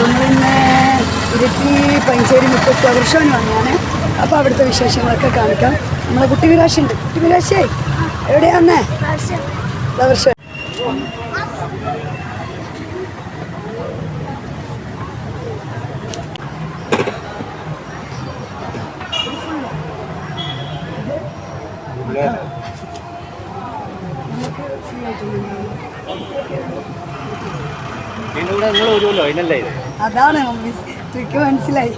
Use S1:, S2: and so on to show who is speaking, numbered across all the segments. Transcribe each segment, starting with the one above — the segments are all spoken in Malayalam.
S1: പിന്നെ ഇരട്ടി പഞ്ചേരി മുക്ക് ഫ്ലവർ ഷോന് വന്നതാണ്. അപ്പോൾ അവിടുത്തെ വിശേഷങ്ങളൊക്കെ കാണിക്കാം. നമ്മളെ കുട്ടി വിരാശുണ്ട്. കുട്ടി വിരാശേ എവിടെയാന്നേ? Flower show. അതാണ് ട്രിക്ക് മനസ്സിലായി.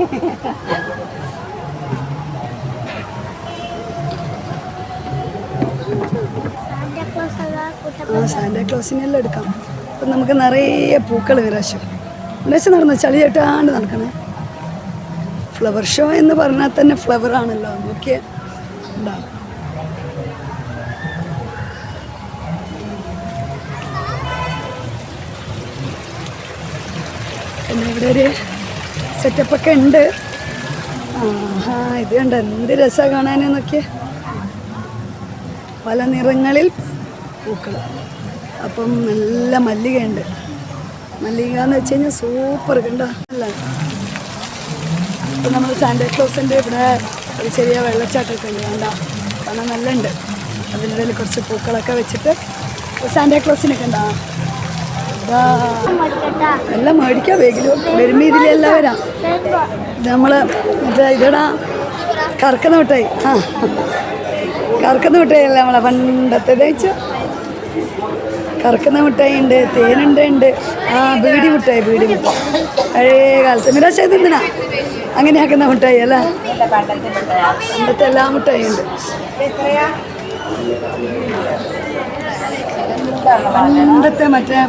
S1: സാന്റാക്ലോസിനെല്ലാം എടുക്കാം. അപ്പം നമുക്ക് നിറയെ പൂക്കൾ വിരാശം നടന്നു ചളി ചേട്ടാണ്ട് നടക്കണേ. ഫ്ലവർ ഷോ എന്ന് പറഞ്ഞാൽ തന്നെ ഫ്ലവർ ആണല്ലോ. നോക്കിയ ഉണ്ടാവും. പിന്നെ ഇവിടെ ഒരു സെറ്റപ്പൊക്കെ ഉണ്ട്. ആഹാ, ഇത് കണ്ട എന്ത് രസമാണ് കാണാനെന്നൊക്കെ. പല നിറങ്ങളിൽ പൂക്കൾ. അപ്പം നല്ല മല്ലികയുണ്ട്. മല്ലിക എന്ന് വെച്ച് കഴിഞ്ഞാൽ സൂപ്പർ കണ്ട. അല്ല, ഇപ്പം നമ്മൾ സാന്റാക്ലോസിൻ്റെ ഇവിടെ ഒരു ചെറിയ വെള്ളച്ചാട്ടമൊക്കെ ഉണ്ട്. വേണ്ട കാണാൻ നല്ല ഉണ്ട്. അതിൻ്റെ ഇടയിൽ കുറച്ച് പൂക്കളൊക്കെ വെച്ചിട്ട് സാന്റാക്ലോസിനൊക്കെ ഉണ്ടാ. എല്ലാം മേടിക്കാം. വേഗിലും വരുമ്പോൾ ഇതിലെല്ലാം വരാം. നമ്മൾ മറ്റേ ഇതടാ കറക്കുന്ന മിഠായി. ആ, കറക്കുന്ന മിഠായി അല്ല നമ്മളെ പണ്ടത്തെ തയ്ച്ചു. കറക്കുന്ന മിഠായി ഉണ്ട്, തേനുണ്ട്. ആ, ബീഡി മിഠായി പഴയ കാലത്ത് നിരാശ തിന്നാ അങ്ങനെയാക്കുന്ന മിഠായി അല്ല. പണ്ടത്തെ എല്ലാ മിഠായി ഉണ്ട്. പണ്ടത്തെ മറ്റേ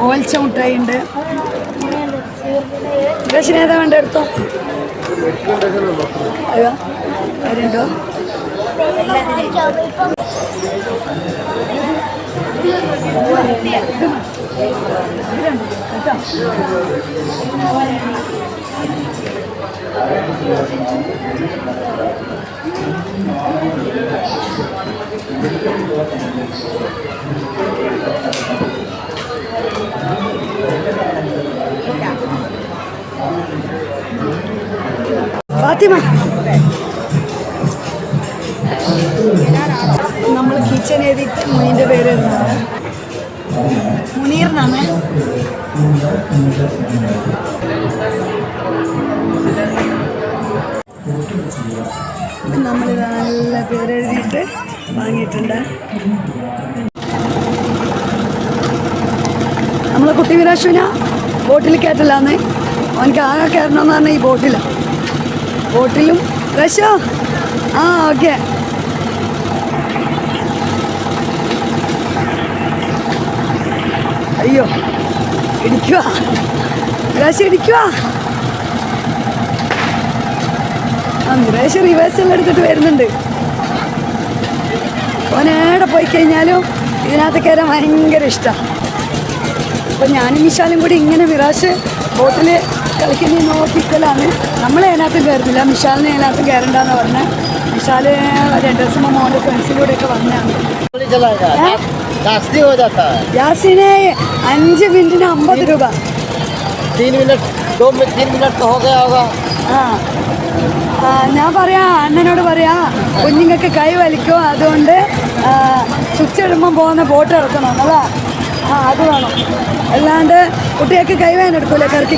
S1: ഓൽച്ച മുട്ടായി ഉണ്ട്. രശിന് ഏതാ വേണ്ട എടുത്തോ. അയ്യോ കാര്യമുണ്ടോ? ഫാത്തിമ, നമ്മൾ കിച്ചൺ എഴുതിയിട്ട് മുനീൻ്റെ പേര് എഴുതുന്നത് മുനീറിനാണ്. നമ്മൾ നല്ല പേരെഴുതിയിട്ട് വാങ്ങിയിട്ടുണ്ട്. നമ്മളെ കുട്ടി വിരാശുവിന ബോട്ടിൽ കയറ്റില്ലാന്ന്. അവനക്ക് ആകെ കയറണമെന്ന് പറഞ്ഞാൽ ഈ ബോട്ടിലാണ്. ബോട്ടിലും രശോ. ആ, ഓക്കെ. അയ്യോ ഇടിക്കുക വിരാശ, ഇടിക്കുക. ആ, വിരാശ റിവേഴ്സെല്ലാം എടുത്തിട്ട് വരുന്നുണ്ട്. ഓനേടെ പോയി കഴിഞ്ഞാലും ഇതിനകത്ത് കയറാൻ ഭയങ്കര ഇഷ്ടമാണ്. അപ്പം ഞാനും മിഷാലും കൂടി ഇങ്ങനെ വിരാശ് ബോട്ടിൽ കളിക്കുന്ന നോക്കിക്കലാണ്. നമ്മളെ അതിനകത്തും കയറുന്നില്ല. മിഷാലിനെ അതിനകത്തും കയറണ്ടെന്ന് പറഞ്ഞാൽ മിഷാല് 2 ദിവസം മുമ്പ് മോൻ്റെ ഫ്രണ്ട്സിലൂടെയൊക്കെ വന്നതാണ്. യാസിനെ 5 മിനിറ്റിന് 50 രൂപ.
S2: 3 മിനിറ്റ്
S1: ആ, ഞാൻ പറയാം അണ്ണനോട് പറയാം കുഞ്ഞുങ്ങൾക്ക് കൈ വലിക്കും. അതുകൊണ്ട് സ്വിച്ച് ഇടുമ്പം പോകുന്ന ബോട്ട് ഇറക്കണം അല്ല. ആ, അത് വേണം. അല്ലാണ്ട് കുട്ടികൾക്ക് കൈവേദന എടുക്കൂലേ കറക്കി.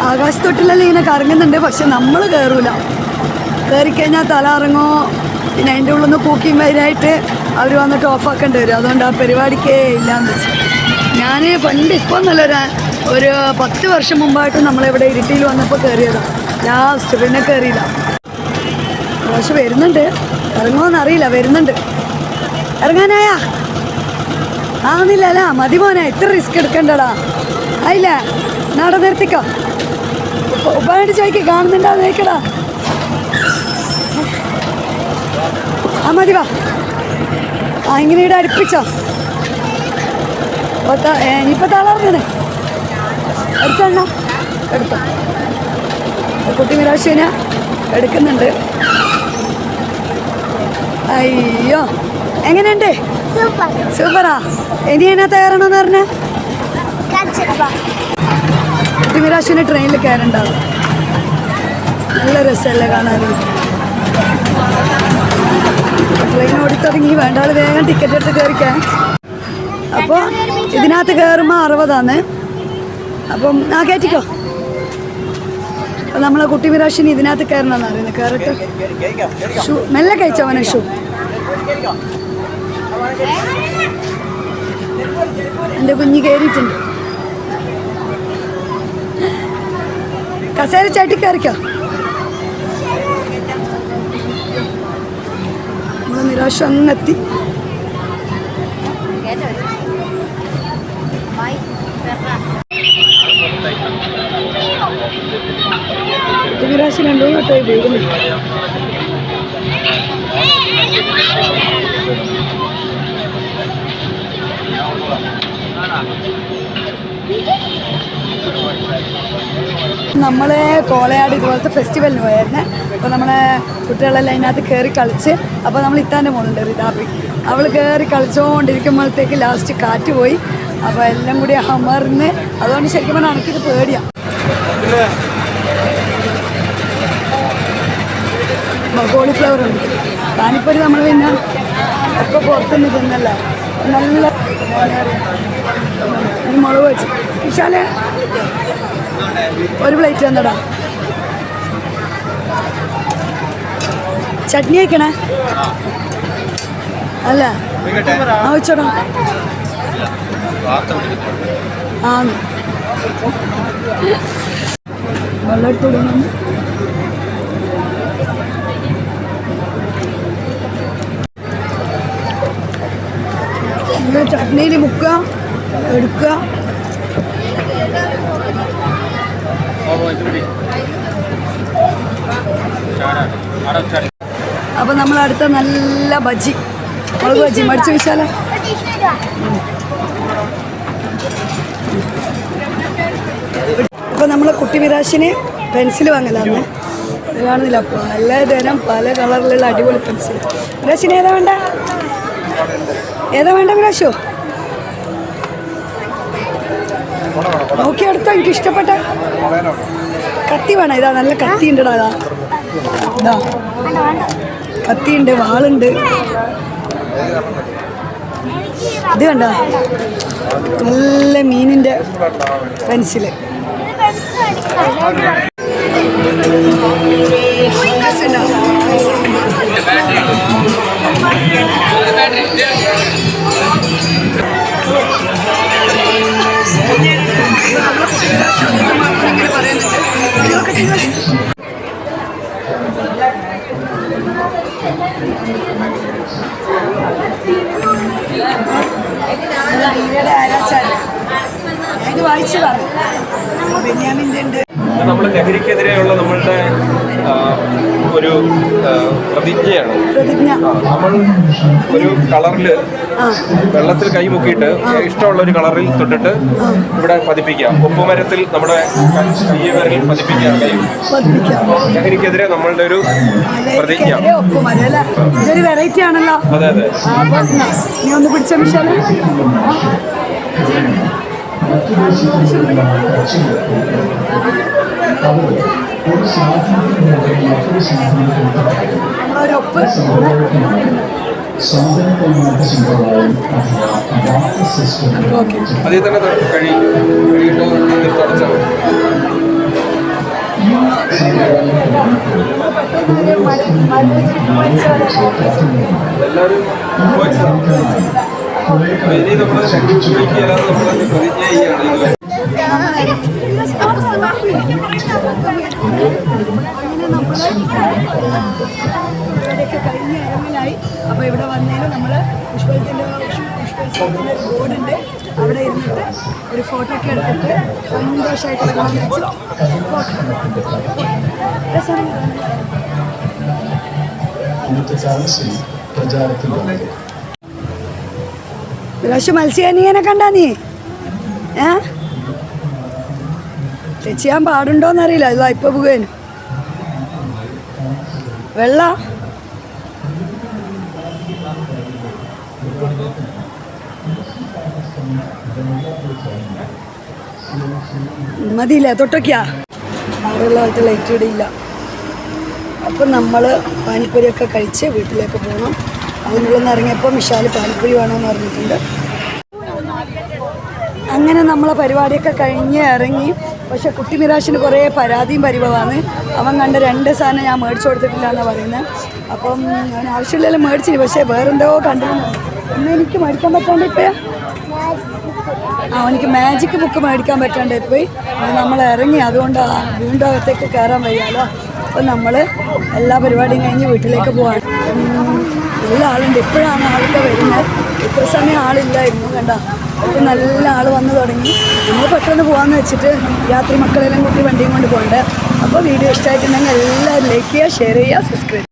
S1: ആകാശത്തൊട്ടിലെല്ലാം ഇങ്ങനെ കറങ്ങുന്നുണ്ട്. പക്ഷെ നമ്മൾ കയറൂല. കയറിക്കഴിഞ്ഞാൽ തല ഇറങ്ങോ. പിന്നെ അതിൻ്റെ ഉള്ളിൽ നിന്ന് പൂക്കിയും വരായിട്ട് അവർ വന്നിട്ട് ഓഫാക്കേണ്ടി വരും. അതുകൊണ്ട് ആ പരിപാടിക്കേ ഇല്ലയെന്ന് വെച്ചു. ഞാൻ പണ്ട് ഇപ്പോൾ ഒന്നല്ല, ഒരു 10 വർഷം മുമ്പായിട്ട് നമ്മളിവിടെ ഇരിട്ടിയിൽ വന്നപ്പോൾ കയറിയതാണ്. ലാസ്റ്റ് പിന്നെ കയറിയില്ല. പക്ഷെ വരുന്നുണ്ട്. ഇറങ്ങുമോയെന്നറിയില്ല. വരുന്നുണ്ട്. ഇറങ്ങാനായാ ആവുന്നില്ല അല്ല. മതി മോനെ, ഇത്ര റിസ്ക് എടുക്കണ്ടടാ. ആയില്ല, നട നിർത്തിക്കോ. ഉപ്പായിട്ട് ചോദിക്ക് കാണുന്നുണ്ടോ നോക്കടാ. ആ, മതി വാ. ആ, ഇങ്ങനെ ഇവിടെ അടുപ്പിച്ചോ. ഇനിയിപ്പോൾ തളർന്നേ എടുത്തണ്ണ എടുത്തോ. കുട്ടി വിരാശിനെ എടുക്കുന്നുണ്ട്. അയ്യോ, എങ്ങനെയുണ്ട്? സൂപ്പറാ. ഇനി എന്നാ കയറണമെന്ന് പറഞ്ഞേ? പ്രാവശ്യം ട്രെയിനിൽ കയറുണ്ടാവും. നല്ല രസമല്ലേ കാണാൻ. ട്രെയിൻ ഓടിത്തുടങ്ങി, വേണ്ട ആൾ വേഗം ടിക്കറ്റ് എടുത്ത് കയറിക്കാൻ. അപ്പോൾ ഇതിനകത്ത് കയറുമ്പോൾ 60 അപ്പം കയറ്റിക്കോ. അപ്പം നമ്മളെ കുട്ടി വിരാശിനി ഇതിനകത്ത് കയറണമെന്ന് അറിയുന്നത്. കയറിട്ട് ഷൂ മെല്ലെ കഴിച്ചവനെ ഷൂ. എൻ്റെ കുഞ്ഞ് കയറിയിട്ടുണ്ട്. കസേര ചാട്ടി കയറിക്കോ. നമ്മൾ നിരാശ അങ്ങെത്തി. നിരാശ 2 വട്ടമായി വീടുന്നു. നമ്മൾ കോളയാട് ഇതുപോലത്തെ ഫെസ്റ്റിവലിന് പോയായിരുന്നേ. അപ്പോൾ നമ്മളെ കുട്ടികളെല്ലാം അതിനകത്ത് കയറി കളിച്ച്. അപ്പോൾ നമ്മൾ ഇത്താൻ്റെ മോളുണ്ട് റിതാപ്പി, അവൾ കയറി കളിച്ചുകൊണ്ടിരിക്കുമ്പോഴത്തേക്ക് ലാസ്റ്റ് കാറ്റ് പോയി. അപ്പോൾ എല്ലാം കൂടി അമർന്ന്, അതുകൊണ്ട് ശരിക്കും പറഞ്ഞാൽ എനിക്കിത് പേടിയാണ്. കോളിഫ്ലവർ ഉണ്ട്, പാനിപ്പൊരി. നമ്മൾ പിന്നെ ഒക്കെ പുറത്തുനിന്ന് തിന്നല്ല. നല്ല മുളക് വെച്ച് വിശാലെ ഒരു പ്ലേറ്റ് തന്നടാ. ചട്നി വയ്ക്കണേ അല്ല വെച്ചോടാ. വെള്ളം എടുത്തു കൊടുക്കണം. ചട്നിയിൽ മുക്കുക, എടുക്കുക. അപ്പൊ നമ്മൾ അടുത്ത നല്ല ബജ്ജി, മുളക് ബജ്ജി മടിച്ചു വിശാല. അപ്പൊ നമ്മളെ കുട്ടി വിരാശിന് പെൻസിൽ വാങ്ങലാണ്. കാണുന്നില്ല, പലതരം പല കളറിലുള്ള അടിപൊളി പെൻസിൽ. വിരാശിന് ഏതാ വേണ്ട? ഏതാ വേണ്ട വിരാശോ? നോക്കിയെടുത്തോ, എനിക്ക് ഇഷ്ടപ്പെട്ട കത്തി വേണം. ഇതാ നല്ല കത്തി ഉണ്ടടാ. ഇതാ കത്തിയുണ്ട്, വാളുണ്ട്. ഇത് കണ്ട നല്ല മീനിൻ്റെ പെൻസില്. ഇത് വായിച്ചതാണ്. ബെന്യാമിൻ്റെ ഉണ്ട്.
S2: നമ്മൾ ലഹരിക്കെതിരെയുള്ള നമ്മളുടെ ഒരു പ്രതിജ്ഞയാണ്. നമ്മൾ ഒരു കളറിൽ വെള്ളത്തിൽ കൈമുക്കിയിട്ട് ഇഷ്ടമുള്ള ഒരു കളറിൽ തൊട്ടിട്ട് ഇവിടെ പതിപ്പിക്കാം. ഉപ്പുമരത്തിൽ നമ്മുടെ കയ്യിൽ പതിപ്പിക്കാം. ലഹരിക്കെതിരെ നമ്മളുടെ ഒരു പ്രതിജ്ഞ.
S1: ഇതൊരു വെറൈറ്റി ആണല്ലോ.
S2: അതെ അതെ.
S1: നീ ഒന്ന് പിടിച്ച വിശാല.
S2: അതിൽ തന്നെ കഴിയിട്ട് തുടച്ചാൽ എല്ലാവരും ഇനി നമ്മൾ പ്രതിജ്ഞ ചെയ്യുകയാണ്.
S1: ഇവിടെയൊക്കെ കഴിഞ്ഞ ഇറങ്ങലായി. അപ്പോൾ ഇവിടെ വന്നതിന് നമ്മൾ പുഷ്പത്തിൻ്റെ ബോർഡുണ്ട്, അവിടെ ഇരുന്നിട്ട് ഒരു ഫോട്ടോ ഒക്കെ എടുത്തിട്ട് സന്തോഷമായിട്ട് പ്രാവശ്യം മത്സ്യകന്യകനെ കണ്ടാ നീ? ചെയ്യാൻ പാടുണ്ടോന്നറിയില്ല. ഇതാ ഇപ്പൊ പോകുന്നു വെള്ള. മതിയില്ല തൊട്ടൊക്കെയാ ആടുള്ള പോലത്തെ ലൈറ്റ് ഇടയില്ല. അപ്പം നമ്മൾ പാനിപ്പൂരിയൊക്കെ കഴിച്ച് വീട്ടിലേക്ക് പോകണം. അതിനുള്ളിൽ നിന്ന് ഇറങ്ങിയപ്പോൾ വിശാൽ പാനിപ്പൂരി വേണമെന്ന് പറഞ്ഞിട്ടുണ്ട്. അങ്ങനെ നമ്മളെ പരിപാടിയൊക്കെ കഴിഞ്ഞ് ഇറങ്ങി. പക്ഷെ കുട്ടി മിറാഷിന് കുറേ പരാതിയും പരിഭവമാണ്. അവൻ കണ്ട 2 സാധനം ഞാൻ മേടിച്ചു കൊടുത്തിട്ടില്ല എന്നാണ് പറയുന്നത്. അപ്പം ഞാൻ ആവശ്യമില്ലെല്ലാം മേടിച്ചില്ല. പക്ഷേ വേറെന്തോ കണ്ടിരുന്നു. ഇന്ന് എനിക്ക് മേടിക്കാൻ പറ്റാണ്ടിപ്പോയാ അവനിക്ക് മാജിക് ബുക്ക് മേടിക്കാൻ പറ്റാണ്ടിപ്പോയി. നമ്മൾ ഇറങ്ങി. അതുകൊണ്ട് വീണ്ടും അകത്തേക്ക് കയറാൻ വയ്യാലോ. അപ്പം നമ്മൾ എല്ലാ പരിപാടിയും കഴിഞ്ഞ് വീട്ടിലേക്ക് പോവാണ്. നല്ല ആളുണ്ട്. ഇപ്പോഴാണ് ആളൊക്കെ വരുന്നത്. ഇത്ര സമയം ആളില്ലായിരുന്നു കണ്ട. അപ്പോൾ നല്ല ആൾ വന്നു തുടങ്ങി. നമ്മൾ പെട്ടെന്ന് പോകാമെന്ന് വെച്ചിട്ട് രാത്രി മക്കളെല്ലാം കൂട്ടി വണ്ടിയും കൊണ്ട് പോകണ്ടേ. അപ്പോൾ വീഡിയോ ഇഷ്ടമായിട്ടുണ്ടെങ്കിൽ എല്ലാവരും ലൈക്ക് ചെയ്യുക, ഷെയർ ചെയ്യുക, സബ്സ്ക്രൈബ് ചെയ്യുക.